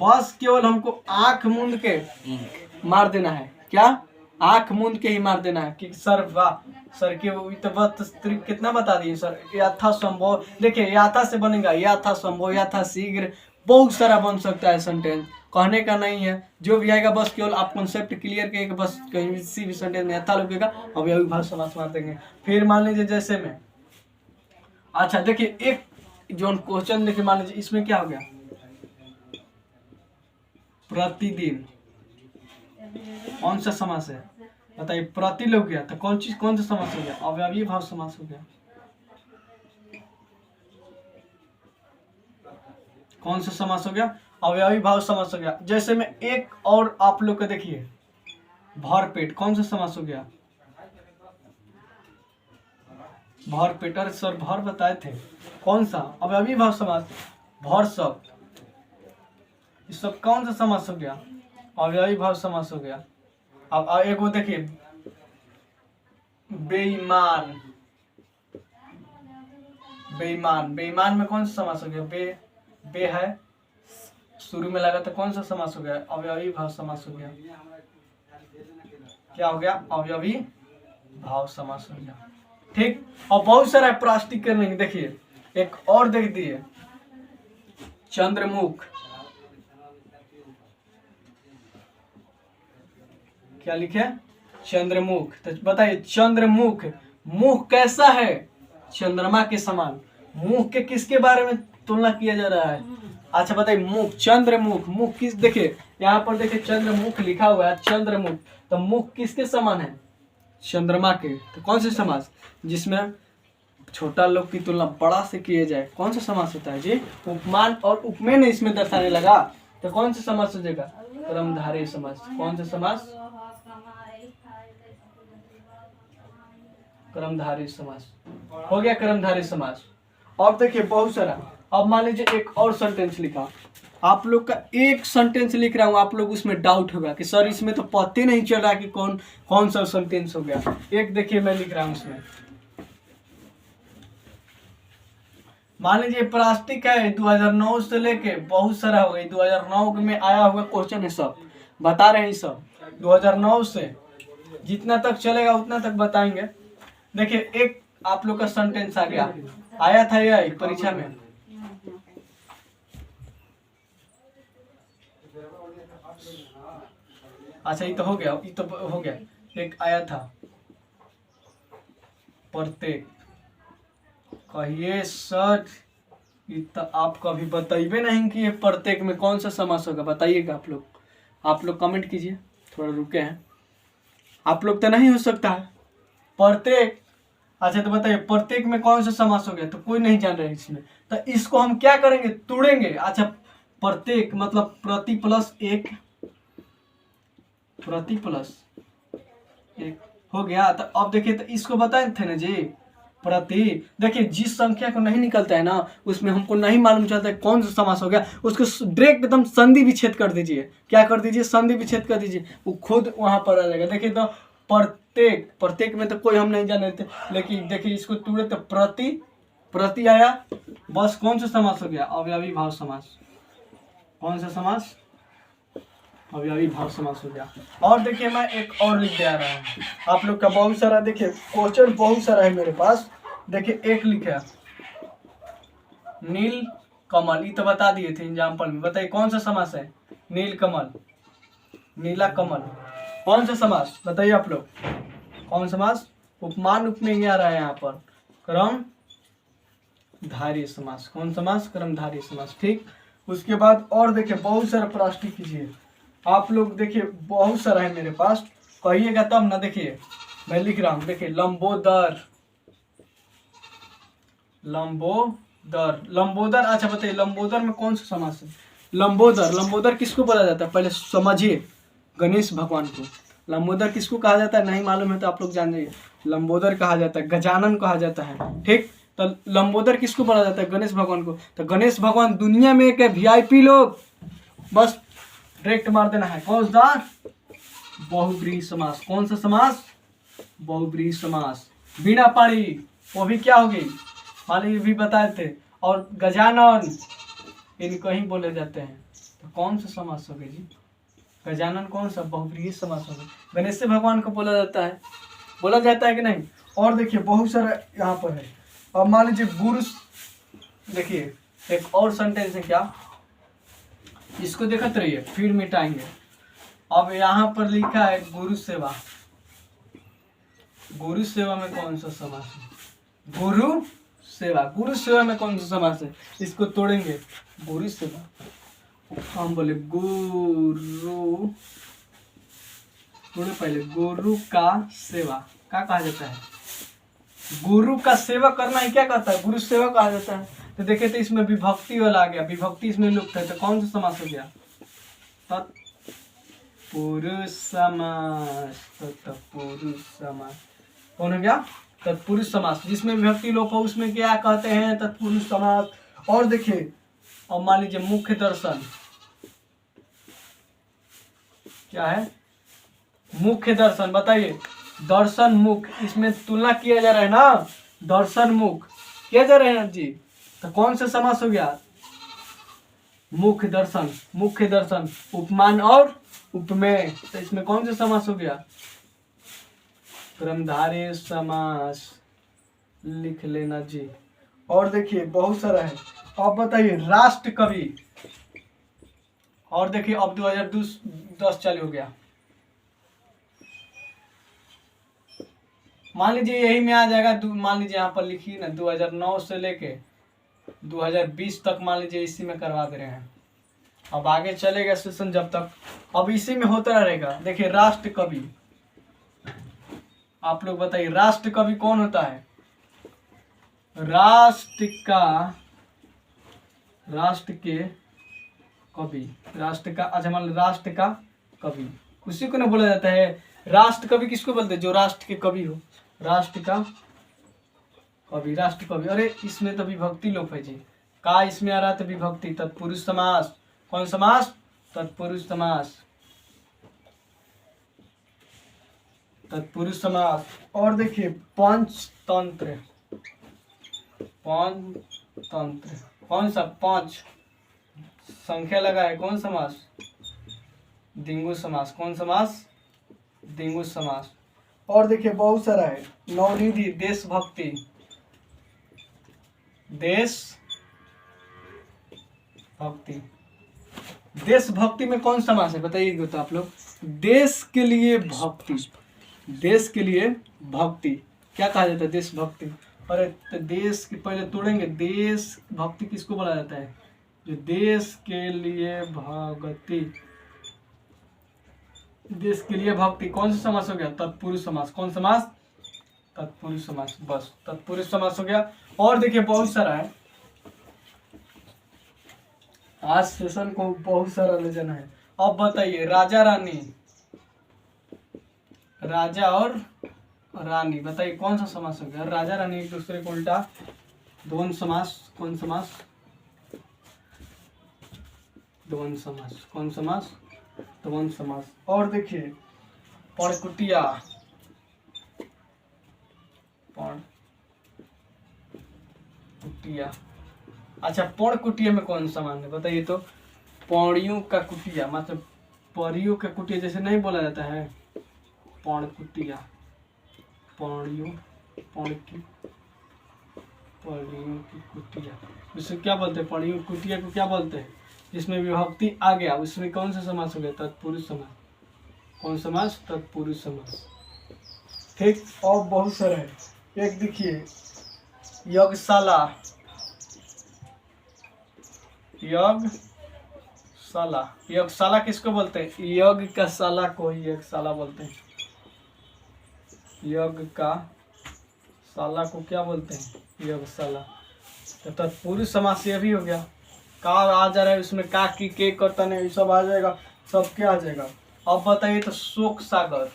बस केवल हमको आंख मूंद के मार देना है। क्या? आंख मूंद के ही मार देना है कि सर वाह सर के कितना बता दिए सर। यथासंभव, देखिए यथा से बनेगा यथासंभव, यथाशीघ्र, बहुत सारा बन सकता है सेंटेंस। कहने का नहीं है, जो भी आएगा बस केवल आप कॉन्सेप्ट क्लियर करेंगे, बस कहीं किसी भी सेंटेंस में यथा लगेगा अवयवी भाव समास मार देंगे। फिर मान लीजिए जैसे में, अच्छा देखिए एक जो क्वेश्चन देखिए, मान लीजिए इसमें क्या हो गया? प्रतिदिन। कौन सा समास है? बताइए। प्रति लोग गया तो कौन सा समास हो गया? अवयवी भाव समास हो गया। कौन सा समास हो गया? अवयवी भाव समास हो गया। जैसे में एक और आप लोग का देखिए, भर पेट। कौन सा समास हो गया? भर पेट। अरे सर भर बताए थे, कौन सा? अवयवी भाव समास। भर सब, ये सब कौन सा समास हो गया? अवयवी भाव समास हो गया। अब एक वो देखिए, बेईमान। बेईमान, बेईमान में कौन सा समास हो गया? बे है, शुरू में लगा तो कौन सा समास हो गया? अवयवी भाव समास हो गया। क्या हो गया? अवयवी भाव समास हो गया। ठीक। और बहुत सारा प्रास्टिक करने की, देखिए एक और देख दिए, चंद्रमुख। क्या लिखे? चंद्रमुख। तो बताइए चंद्रमुख, मुख कैसा है? चंद्रमा के समान। मुख के किसके बारे में तुलना किया जा रहा है? अच्छा बताइए मुख, चंद्रमुख, मुख किस, देखिए यहाँ पर देखिए चंद्रमुख लिखा हुआ है, चंद्रमुख। तो मुख किसके समान है? चंद्रमा के। तो कौन से समास जिसमें छोटा लोग की तुलना बड़ा से किए जाए, कौन सा समास होता है जी? उपमान और उपमेय ने इसमें दर्शाने लगा, तो कौन सा समास हो जाएगा? कर्मधारय समास। कौन सा समास? कर्मधारय समास हो गया, कर्मधारय समास। और देखिए बहुत सारा, अब मान लीजिए एक और सेंटेंस लिखा, आप लोग का एक सेंटेंस लिख रहा हूँ, आप लोग उसमें डाउट होगा कि सर इसमें तो पता नहीं चल रहा कि कौन सा सेंटेंस हो गया। एक देखिए मैं लिख रहा हूँ इसमें, मान लीजिए प्लास्टिक है 2009 से लेके बहुत सारा हो गया, 2009 में आया हुआ क्वेश्चन है, सब बता रहे हैं, सब 2009 से जितना तक चलेगा उतना तक बताएंगे। देखिए एक आप लोग का सेंटेंस आ गया, आया था यह परीक्षा में। अच्छा ये तो हो गया, ये तो हो गया। एक आया था प्रत्येक। कहिए सर ये तो आप कभी बताइए नहीं कि ये प्रत्येक में कौन सा समास होगा, बताइएगा आप लोग कमेंट कीजिए, थोड़ा रुके हैं, आप लोग तो नहीं हो सकता है प्रत्येक। अच्छा तो बताइए प्रत्येक में कौन सा समास हो गया? तो कोई नहीं जान रहे इसमें, तो इसको हम क्या करेंगे? तोड़ेंगे। अच्छा प्रत्येक मतलब प्रति प्लस एक, प्रति प्लस एक हो गया। तो अब देखिए तो इसको बताए थे ना जी, प्रति। देखिए जिस संख्या को नहीं निकलता है ना, उसमें हमको नहीं मालूम चलता है कौन सा समास हो गया, उसको डायरेक्ट एकदम संधि विच्छेद कर दीजिए। क्या कर दीजिए? संधि विच्छेद कर दीजिए, वो खुद वहां पर आ जाएगा। देखिए तो प्रत्येक में तो कोई हम नहीं जाने थे, लेकिन देखिए इसको तोड़े तो प्रति आया, बस कौन सा समास हो गया? अवयवी भाव समास। कौन सा समास? अवयवी भाव समास हो गया। और देखिए मैं एक और लिख दे रहा हूँ, आप लोग का बहुत सारा देखिए क्वेश्चन बहुत सारा है मेरे पास। देखिए एक लिखा नील कमल, ये तो बता दिए थे एग्जाम्पल में। बताइए कौन सा समास है? नील कमल, नीला कमल, कौन सा समास? बताइए आप लोग कौन समास? उपमान उपमेय आ रहा है यहाँ पर, कर्मधारय समास। कौन समास? कर्मधारय समास। ठीक। उसके बाद और देखिए बहुत सारा प्राष्टिक कीजिए आप लोग, देखिए बहुत सारा है मेरे पास, कहिएगा तब ना। देखिए मैं लिख रहा हूँ, देखिए लंबोदर, लंबोदर, लंबोदर। अच्छा बताइए लंबोदर में कौन सा समास है? लंबोदर, लंबोदर किसको बोला जाता है? पहले समझिए, गणेश भगवान को। लंबोदर किसको कहा जाता है, नहीं मालूम है तो आप लोग जान जाइए। लंबोदर कहा जाता है, गजानन कहा जाता है। ठीक, तो लंबोदर किसको बोला जाता है, गणेश भगवान को। तो गणेश भगवान दुनिया में एक VIP लोग, बस डायरेक्ट मार देना है। कौन सा, बहुब्रीहि समास। कौन सा समास, बहुब्रीहि समास। बिना पाड़ी वो भी क्या होगी, मान लीजिए भी बताए थे। और गजानन इनको ही बोले जाते हैं, तो कौन सा समास हो गया जी, गजानन कौन सा, बहुब्रीहि समास हो गया। गणेश भगवान को बोला जाता है, बोला जाता है कि नहीं। और देखिए बहुत सारा यहाँ पर है। अब मान लीजिए गुरु, देखिए एक और सेंटेंस है क्या, इसको देखते रहिए फिर मिटाएंगे। अब यहाँ पर लिखा है गुरु सेवा। गुरु सेवा में कौन सा समास है, गुरु सेवा। गुरु सेवा में कौन सा समास है, इसको तोड़ेंगे। गुरु सेवा हम बोले गुरु, थोड़े पहले गुरु का सेवा क्या कहा जाता है, गुरु का सेवा करना ही क्या कहता है, गुरु सेवा कहा जाता है। तो देखे तो इसमें विभक्ति वाला आ गया, विभक्ति इसमें लुप्त है, तो कौन सा समास हो गया, तत्पुरुष समास। तत्पुरुष समास कौन हो गया, तत्पुरुष समास। जिसमें विभक्ति लोप हो उसमें क्या कहते हैं, तत्पुरुष समास। और देखिए अब मान लीजिए मुख्य दर्शन, क्या है, मुख्य दर्शन। बताइए, दर्शन मुख, इसमें तुलना किया जा रहा है ना, दर्शन मुख किया जा रहा है ना जी, तो कौन सा समास हो गया, मुख्य दर्शन। मुख्य दर्शन उपमान और उपमेय, तो इसमें कौन सा समास हो गया, क्रमधारय समास लिख लेना जी। और देखिए बहुत सारा है। अब बताइए राष्ट्र कवि। और देखिए अब 2010 चालू हो गया, मान लीजिए यही में आ जाएगा। मान लीजिए यहाँ पर लिखिए ना 2009 से लेके 2020 तक, मान लीजिए इसी में करवा दे रहे हैं। अब आगे चलेगा सेशन जब तक, अब इसी में होता रहेगा। देखिए राष्ट्र कवि, आप लोग बताइए राष्ट्र कवि कौन होता है, राष्ट्र के कवि, राष्ट्र का, अच्छा मान लो राष्ट्र का कवि, उसी को ना बोला जाता है। राष्ट्र कवि किसको बोलते हैं, जो राष्ट्र के कवि हो, राष्ट्र का कवि, राष्ट्र कवि। अरे इसमें तो विभक्ति लोप है जी, का इसमें आ रहा था विभक्ति, तत्पुरुष समास। कौन समास, तत्पुरुष समास, तत्पुरुष समास। और देखिए पंचतंत्र, पंचतंत्र कौन सा, पांच संख्या लगा है, कौन समास, द्विगु समास। कौन समास, द्विगु समास। और देखिए बहुत सारा है, नवनिधि, देशभक्ति, देशभक्ति। देशभक्ति में कौन समास है बताइए तो आप लोग, देश के लिए भक्ति, देश के लिए भक्ति क्या कहा जाता है, देशभक्ति। अरे तो देश के पहले तोड़ेंगे, देश भक्ति किसको बोला जाता है, जो देश के लिए भक्ति, देश के लिए भक्ति। कौन सा समास हो गया, तत्पुरुष समास। कौन समास, तत्पुरुष समास, बस तत्पुरुष समास हो गया। और देखिए बहुत सारा है, आज सेशन को बहुत सारा ले जाना है। अब बताइए राजा रानी, राजा और रानी, बताइए कौन सा समास हो गया, राजा रानी एक दूसरे को उल्टा, द्वंद्व समास। कौन समास, द्वंद्व समास। कौन समास, द्वंद्व समास। और देखिए पर्कुटिया, पर्कुटिया, अच्छा पर्कुटिया में कौन समान है बताइए तो, पौड़ियों का कुटिया, मतलब परियों का कुटिया जैसे नहीं बोला जाता है, पर्कुटिया, पौड़ियों, परियों की कुटिया, उसे क्या बोलते हैं, परियों कुटिया को क्या बोलते हैं, जिसमें विभक्ति आ गया उसमें कौन सा समास हो गया, तत्पुरुष समास। कौन समास, तत्पुरुष समास। ठीक, और बहुत सारे हैं। एक देखिए यज्ञशाला, यज्ञशाला, यज्ञशाला किसको बोलते हैं, यज्ञ का शाला को ही यज्ञशाला बोलते हैं, यज्ञ का शाला को क्या बोलते हैं, यज्ञशाला। तो तत्पुरुष समास ये भी हो गया। का आ जा रहा है उसमें, का की के कर्तन है, सब आ जाएगा, सब क्या आ जाएगा, अब बताइए तो शोक सागर,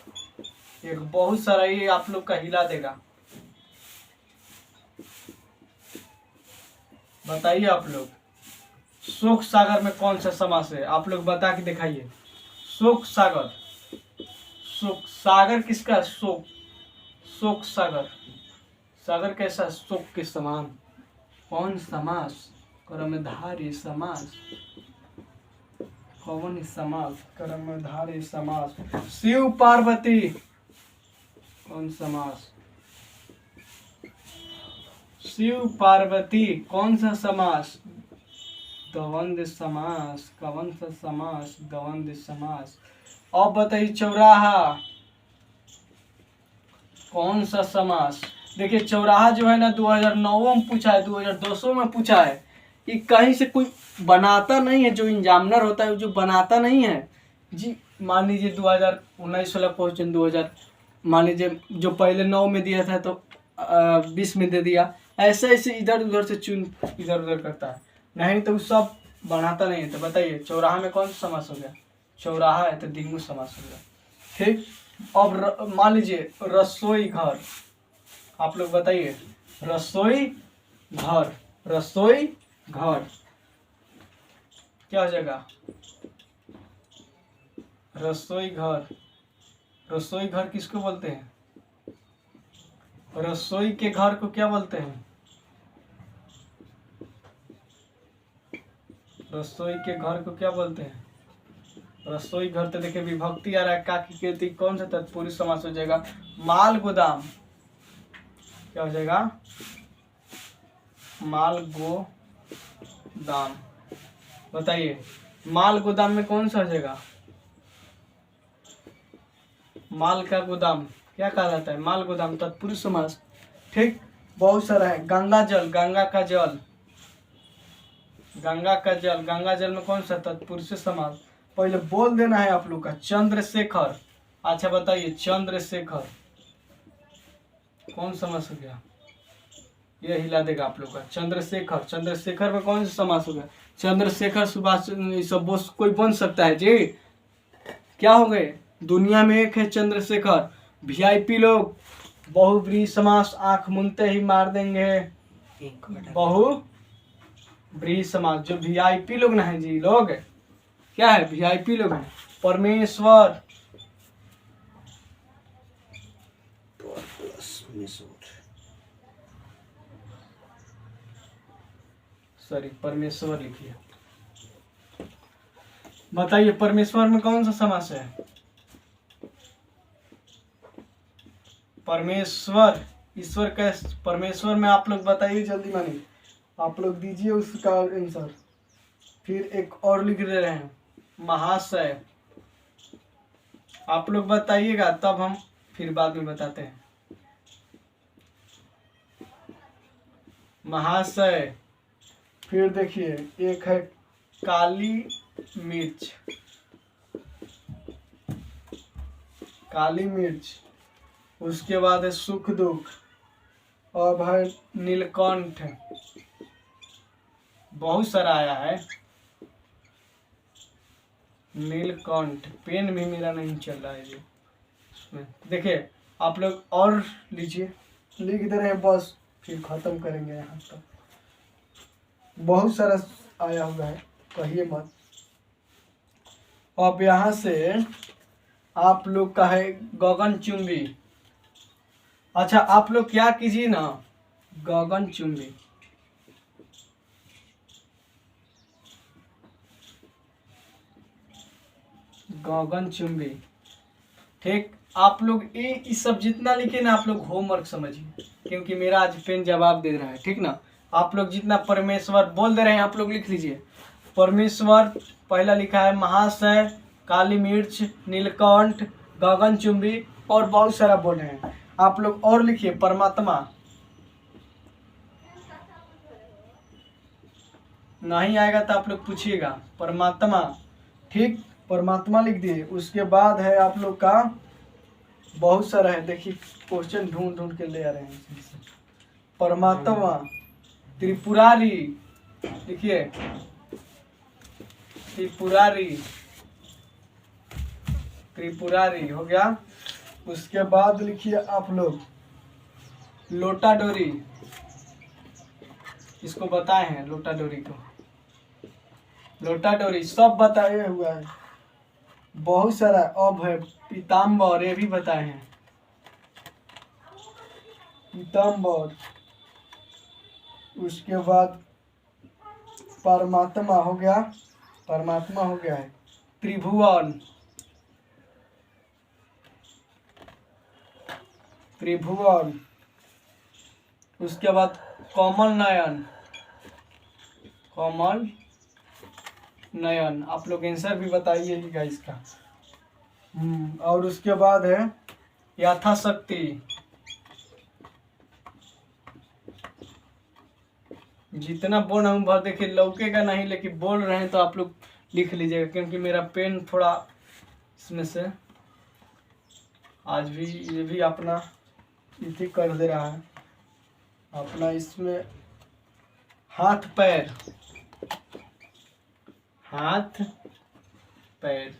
एक बहुत सारा ये आप लोग का हिला देगा। बताइए आप लोग, शोक सागर में कौन सा समास है, आप लोग बता के दिखाइए। शोक सागर, शोक सागर किसका, शोक, शोक सागर, सागर कैसा, शोक के समान। कौन समास, कर्मधारय समास, कौन समास, कर्मधारय समास। शिव पार्वती, कौन समास, शिव पार्वती, कौन सा समास, द्वंद्व समास, कौन सा समास, द्वंद्व समास। अब बताइए चौराहा, कौन सा समास। देखिए चौराहा जो है ना 2009 में पूछा है, 2010 में पूछा है। ये कहीं से कोई बनाता नहीं है, जो एग्जामिनर होता है जो बनाता नहीं है जी। मान लीजिए 2019 वाला क्वेश्चन 2000 मान लीजिए जो पहले 9 में दिया था तो 20 में दे दिया, ऐसे ऐसे इधर उधर से चुन इधर उधर करता है, नहीं तो सब बनाता नहीं है। तो बताइए चौराहा में कौन सा समास हो गया, चौराहा है तो द्विगु समास हो गया। ठीक, अब मान लीजिए रसोई घर, आप लोग बताइए रसोई घर, रसोई घर क्या हो जाएगा, रसोई घर। रसोई घर किसको बोलते हैं, रसोई के घर को क्या बोलते हैं, रसोई के घर को क्या बोलते हैं। रसोई घर तो देखिए विभक्ति आ रहा है, का की कृति, कौन सा तत्पुरुष समास हो जाएगा, माल गोदाम, क्या हो जाएगा, माल गोदाम। बताइए माल गोदाम में कौन सा हो जाएगा, माल का गोदाम क्या कहा जाता है, माल गोदाम, तत्पुरुष समास। ठीक, बहुत सारा है। गंगा जल, गंगा का जल, गंगा का जल, गंगा जल में कौन सा, तत्पुरुष समास। पहले बोल देना है आप लोग का। चंद्रशेखर, अच्छा बताइए चंद्रशेखर कौन समास हो गया, ये हिला देगा आप लोग का। चंद्रशेखर, चंद्रशेखर में कौन सा समास हो गया, चंद्रशेखर सुभाष सब बोस कोई बन सकता है जी, क्या हो गए, दुनिया में एक है चंद्रशेखर। वीआईपी लोग बहुब्रीहि समास आंख मूंदते ही मार देंगे, बहुब्रीहि समास। जो वीआईपी लोग ना है जी, लोग क्या है, वीआईपी लोग हैं। परमेश्वर, सॉरी परमेश्वर लिखिए। बताइए परमेश्वर में कौन सा समास है, परमेश्वर, ईश्वर का परमेश्वर में आप लोग बताइए जल्दी मानी, आप लोग दीजिए उसका आंसर। फिर एक और लिख दे रहे हैं महाशय, आप लोग बताइएगा तब हम फिर बाद में बताते हैं। महाशय। फिर देखिए एक है काली मिर्च, काली मिर्च। उसके बाद है सुख दुख, और है नीलकंठ, बहुत सारा आया है नीलकंठ। पेन भी मेरा नहीं चल रहा है ये, देखिए आप लोग और लीजिए, लिख दे रहे हैं बस, फिर खत्म करेंगे यहाँ तक। बहुत सारा आया हुआ है, कहिए मत। अब यहाँ से आप लोग का है गगनचुंबी। अच्छा आप लोग क्या कीजिए ना, गगनचुंबी, गगनचुंबी। ठीक, आप लोग ये सब जितना लिखे ना आप लोग होमवर्क समझिए, क्योंकि मेरा आज पेन जवाब दे रहा है। ठीक ना, आप लोग जितना परमेश्वर बोल दे रहे हैं आप लोग लिख लीजिए। परमेश्वर पहला लिखा है महाशय, काली मिर्च, नीलकंठ, गगनचुंबी, और बहुत सारा बोल रहे हैं आप लोग। और लिखिए परमात्मा, नहीं आएगा तो आप लोग पूछिएगा परमात्मा। ठीक, परमात्मा लिख दिए। उसके बाद है आप लोग का बहुत सारा है, देखिए क्वेश्चन ढूंढ ढूंढ के ले आ रहे हैं। परमात्मा, त्रिपुरारी, देखिए त्रिपुरारी, त्रिपुरारी हो गया। उसके बाद लिखिए आप लोग लोटा डोरी, इसको बताए हैं लोटा डोरी को, लोटा डोरी सब बताए हुआ है, बहुत सारा अब है। पीताम्बर ये भी बताए हैं, पीताम्बर। उसके बाद परमात्मा हो गया, परमात्मा हो गया है। त्रिभुवन, त्रिभुवन। उसके बाद कमल नयन, कमल नयन। आप लोग आंसर भी बताइएगा इसका। और उसके बाद है यथाशक्ति, जितना बोल रहा हूँ बहुत देखिए लौकेगा नहीं, लेकिन बोल रहे हैं तो आप लोग लिख लीजिएगा, क्योंकि मेरा पेन थोड़ा इसमें से आज भी ये भी अपना इसी कर दे रहा है अपना। इसमें हाथ पैर, हाथ पैर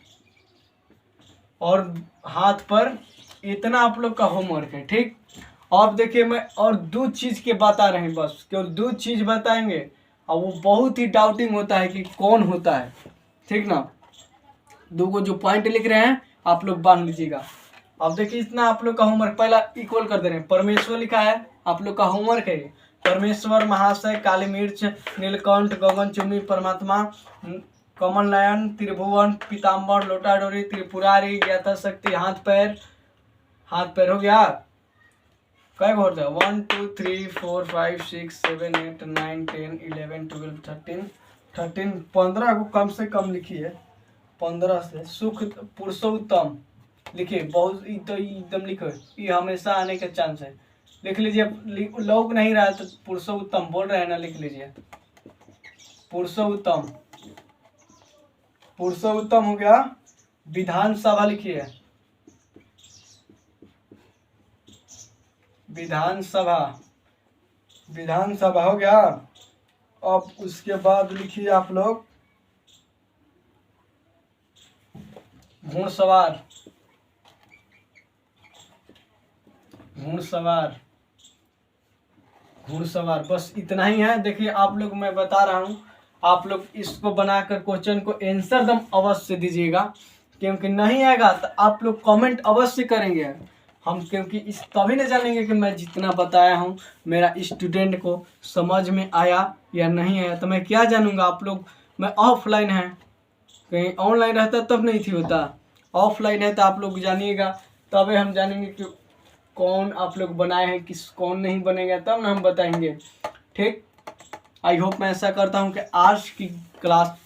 और हाथ पर, इतना आप लोग का होमवर्क है। ठीक, अब देखिए मैं और दो चीज के बता रहे हैं, बस केवल दो चीज बताएंगे, और वो बहुत ही डाउटिंग होता है कि कौन होता है। ठीक ना, दो को जो पॉइंट लिख रहे हैं आप लोग बांध लीजिएगा। अब देखिए इतना आप लोग का होमवर्क पहला इक्वल कर दे रहे हैं। परमेश्वर लिखा है, आप लोग का होमवर्क है। परमेश्वर, महाशय, काली मिर्च, नीलकंठ, गगनचुम्बी, परमात्मा, कमल नयन, त्रिभुवन, पीताम्बर, लोटा डोरी, त्रिपुरारी, यथाशक्ति, हाथ पैर। हाथ पैर हो गया, कई होता है 1 2 3 4 5 6 7 8 9 10 11 12 13 15 को कम से कम लिखिए, 15 से। सुख पुरुषोत्तम लिखिए, बहुत तो एकदम लिखो, ये हमेशा आने का चांस है। लिख लीजिए, लोग नहीं रहा तो पुरुषोत्तम बोल रहे हैं ना, लिख लीजिए पुरुषोत्तम। पुरुषोत्तम हो गया। विधानसभा लिखिए, विधानसभा, विधानसभा हो गया। अब उसके बाद लिखिए आप लोग घुड़सवार, घुड़सवार, घुड़सवार। बस इतना ही है। देखिए आप लोग मैं बता रहा हूँ, आप लोग इसको बनाकर क्वेश्चन को आंसर दम अवश्य दीजिएगा, क्योंकि नहीं आएगा तो आप लोग कमेंट अवश्य करेंगे हम, क्योंकि इस तभी न जानेंगे कि मैं जितना बताया हूँ मेरा स्टूडेंट को समझ में आया या नहीं आया। तो मैं क्या जानूँगा आप लोग, मैं ऑफलाइन है, कहीं ऑनलाइन रहता तब नहीं थी होता, ऑफलाइन है तो आप लोग जानिएगा, तभी हम जानेंगे कि कौन आप लोग बनाए हैं, किस कौन नहीं बनेगा, तब ना हम बताएंगे। ठीक, आई होप मैं ऐसा करता हूँ कि आज की क्लास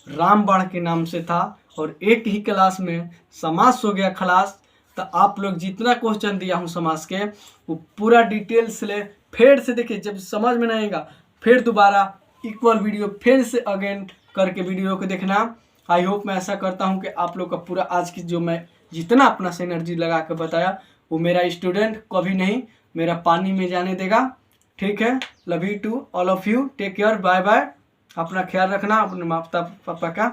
रामबाण के नाम से था, और एक ही क्लास में समास हो गया खलास। तो आप लोग जितना क्वेश्चन दिया हूँ समास के वो पूरा डिटेल्स ले, फिर से देखिए, जब समझ में नहीं आएगा फिर दोबारा इक्वल वीडियो फिर से अगेन करके वीडियो को देखना। आई होप मैं ऐसा करता हूँ कि आप लोग का पूरा आज की जो मैं जितना अपना से एनर्जी लगा के बताया वो मेरा स्टूडेंट कभी नहीं मेरा पानी में जाने देगा। ठीक है, love you to all of you, take care, bye bye. अपना ख्याल रखना, अपने माता पापा का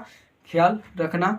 ख्याल रखना।